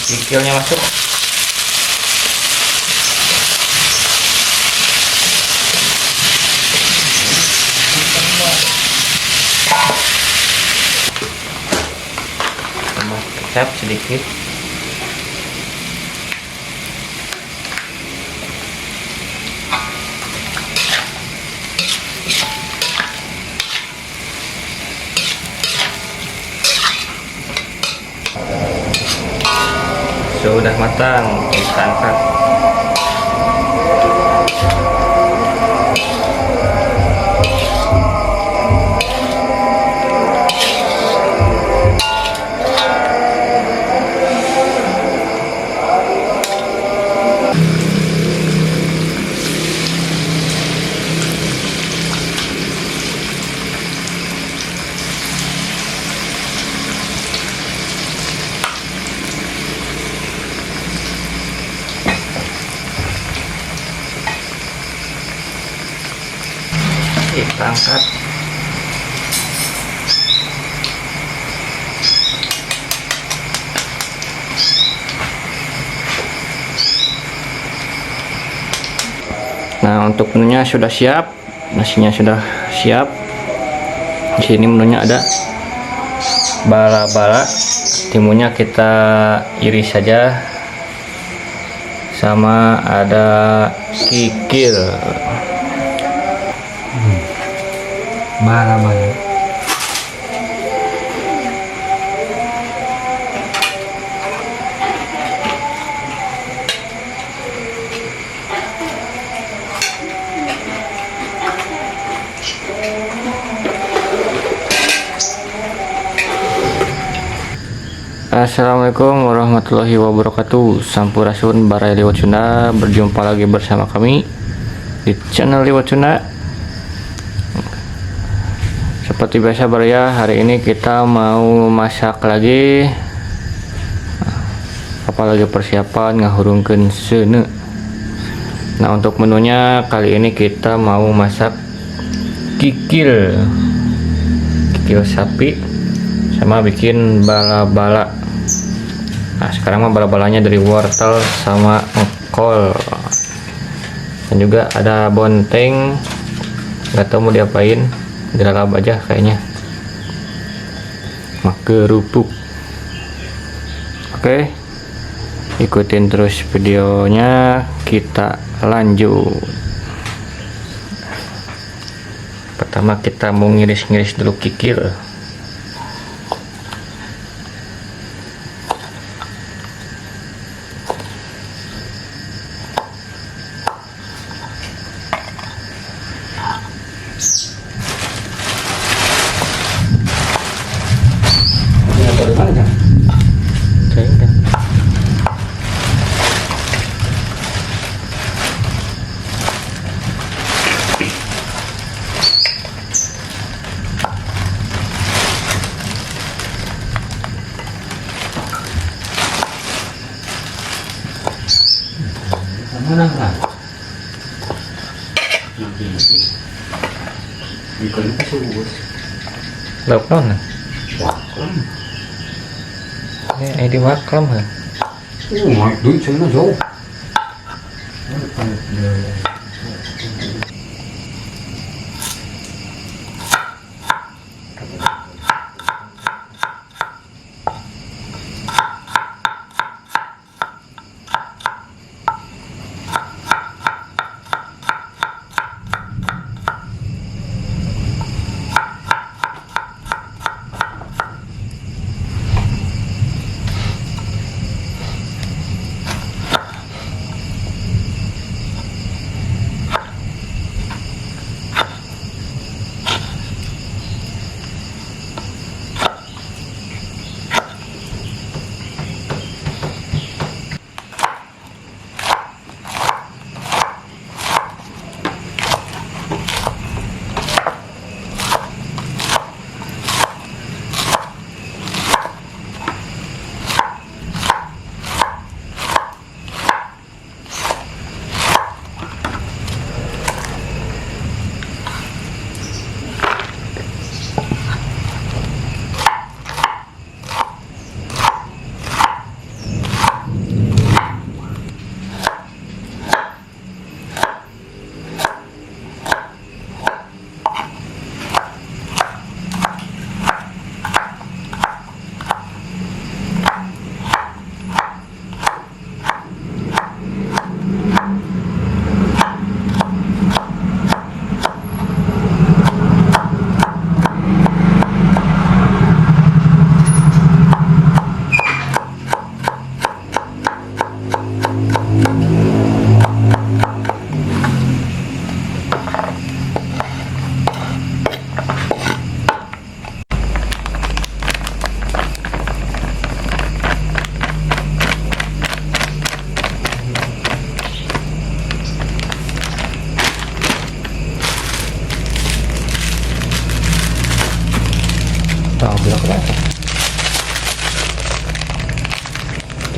kikilnya masuk. Tambah kecap sedikit. Sudah matang, kita angkat. Kita angkat. Nah, untuk menunya sudah siap, nasinya sudah siap. Di sini menunya ada bala-bala, timunnya kita iris saja, sama ada kikil. Bala-bala. Assalamualaikum warahmatullahi wabarakatuh. Sampurasun Barai Liwat Sunda. Berjumpa lagi bersama kami di channel Liwat Sunda. Seperti biasa Baraya, hari ini kita mau masak lagi. Apalagi persiapan ngahurungkeun seuneu. Nah, untuk menunya kali ini kita mau masak kikil sapi sama bikin bala-bala. Nah, sekarang mah bala-balanya dari wortel sama engkol, dan juga ada bonteng, nggak tahu mau diapain, dilalap aja kayaknya, mak kerupuk. Oke, ikutin terus videonya, kita lanjut. Pertama kita mau ngiris-ngiris dulu kikil. Mana lah? Nanti ikon itu bos. Lauk non? Wakam. Ini di wakam kan? Mak duit sana jauh.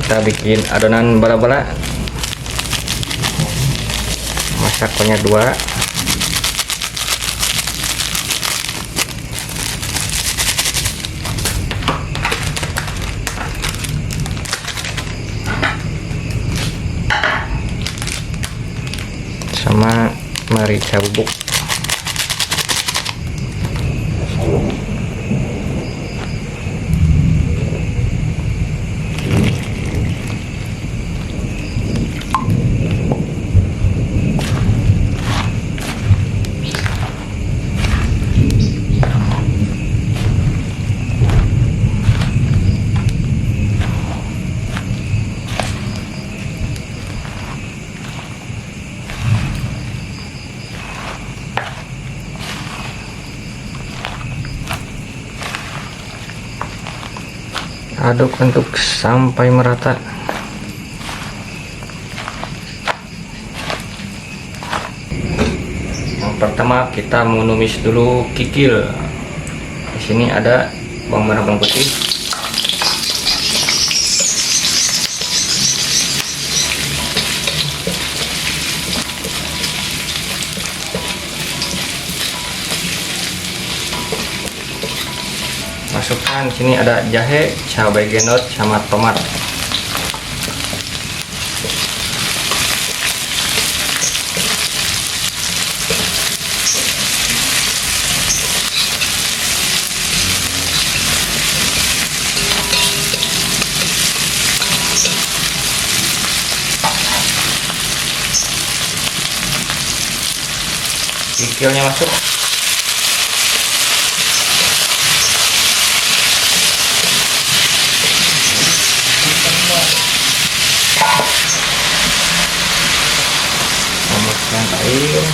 Kita bikin adonan bala-bala. Masaknya 2. Sama merica bubuk. Aduk untuk sampai merata. Yang pertama kita menumis dulu kikil. Di sini ada bawang merah, bawang putih. Masukkan sini ada jahe, cabai genot, sama tomat. Kikilnya masuk. Tambahkan air.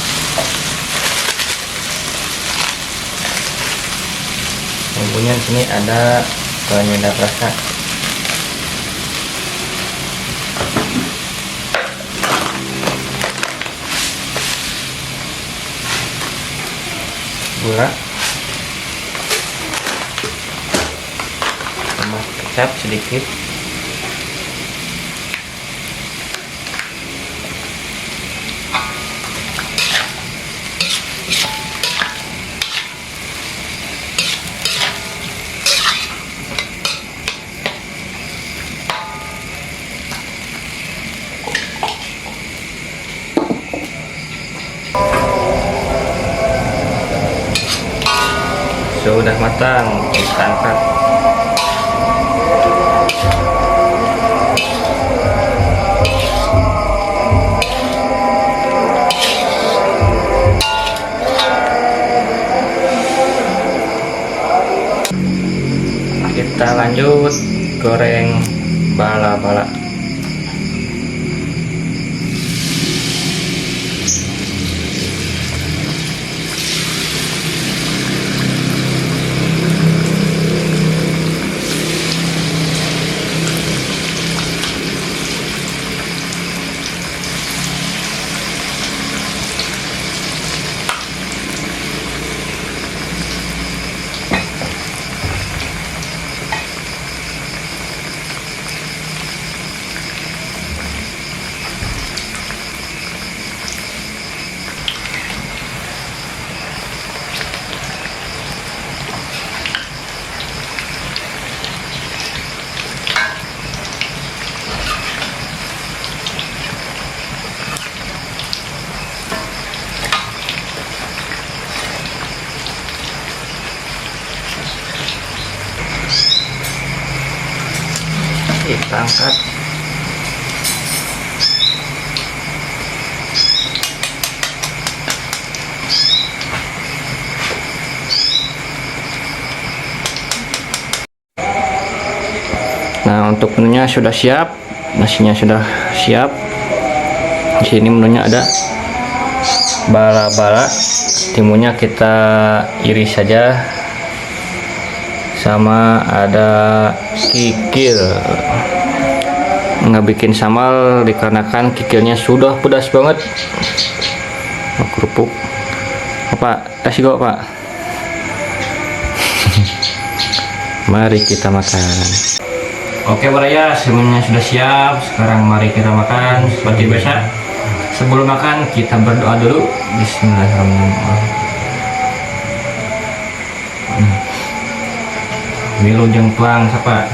Bumbunya di sini ada penyedap rasa. Gula. Tambah kecap sedikit. Sudah matang, kita angkat. Kita lanjut goreng bala-bala. Kita angkat. Nah, untuk menunya sudah siap, nasinya sudah siap. Di sini menunya ada bala-bala, timunnya kita iris saja, sama ada kikil. Nggak bikin sambal dikarenakan kikilnya sudah pedas banget. Kerupuk Pak, kasih kok Pak. Mari kita makan. Oke Baraya, semuanya sudah siap. Sekarang mari kita makan. Seperti biasa, sebelum makan kita berdoa dulu. Bismillahirrahmanirrahim. Wilujeng tuang sapa.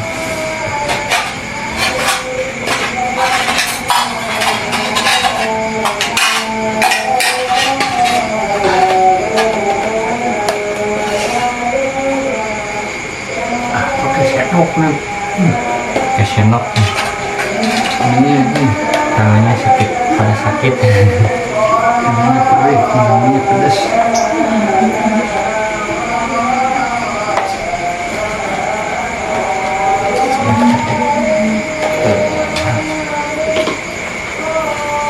Pakai sendok nih. Ke senok. Ini Tangannya sakit, pada sakit. ini perih, ini pedas.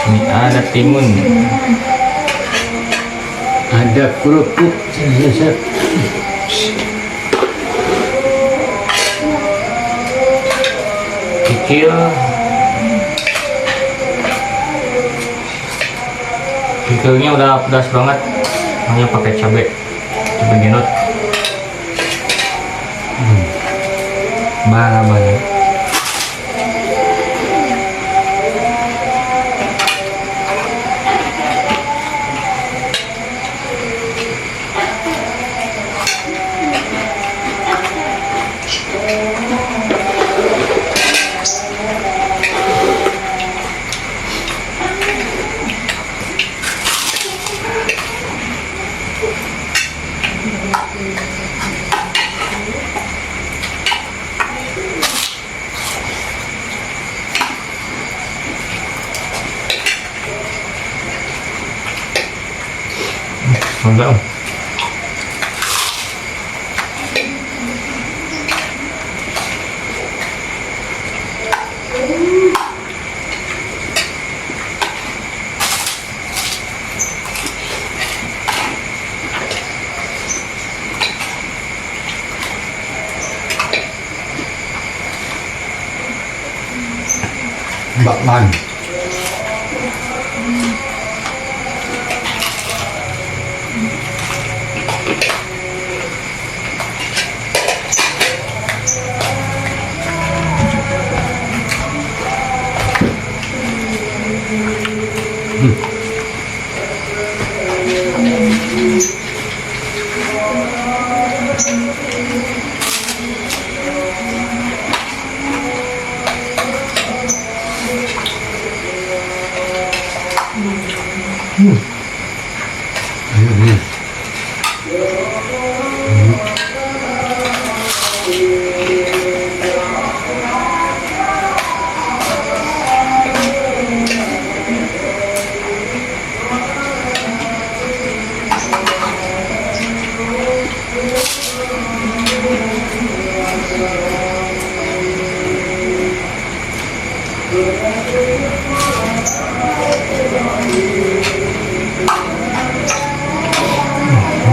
Ini ada timun. Ada kerupuk. Kikil. Kikilnya udah pedas banget. Hanya pakai cabai genut. Bala-bala. Enggak. Bakman.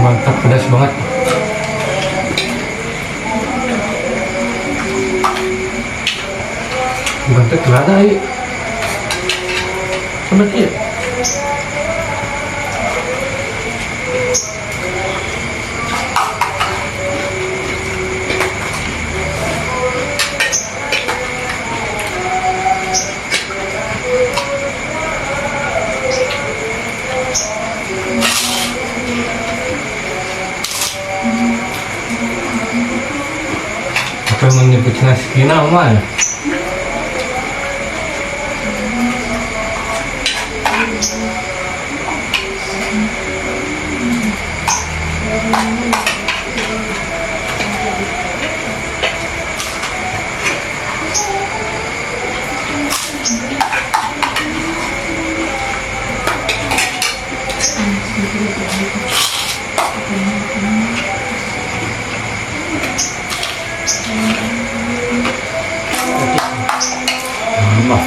Mantap, pedas banget. Bantet gak ada ya. Seperti ya. Apa yang menyebutnya skina mana? Allah.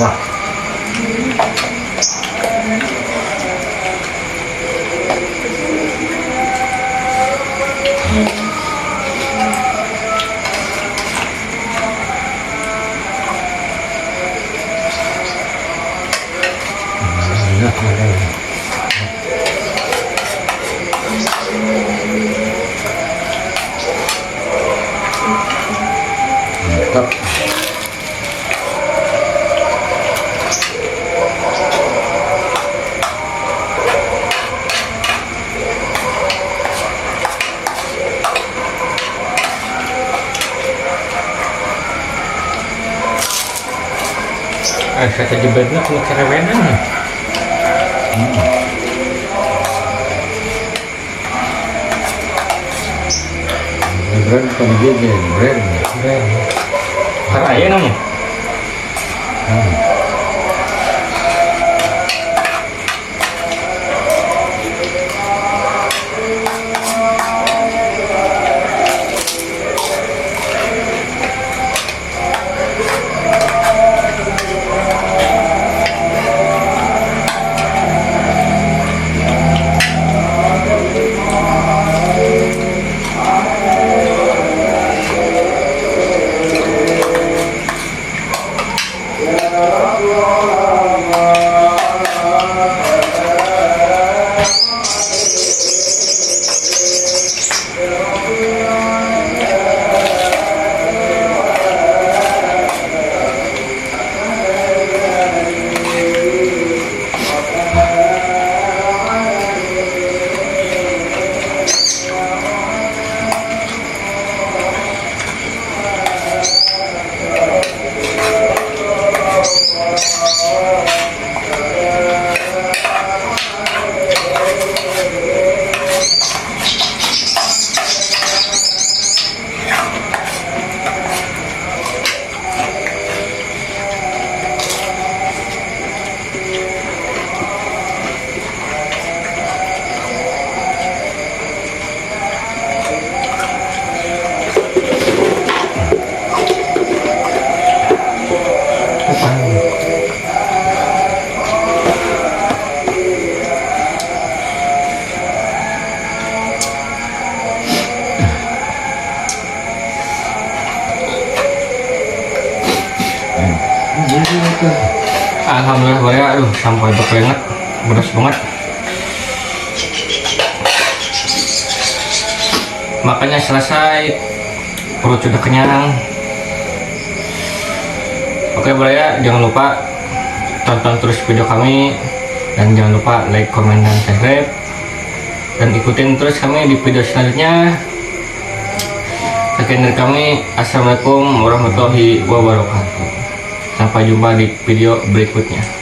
Wah. Mantap. Saya jebetnya kena kerewenan. Brand pembiayaan brand. Karaya namanya. Alhamdulillah Korea, aduh sampai banget, beres banget. Makanya selesai, perut sudah kenyang. Oke Korea, jangan lupa tonton terus video kami dan jangan lupa like, komen, dan subscribe. Dan ikutin terus kami di video selanjutnya. Sekian dari kami, assalamualaikum warahmatullahi wabarakatuh. Sampai jumpa di video berikutnya.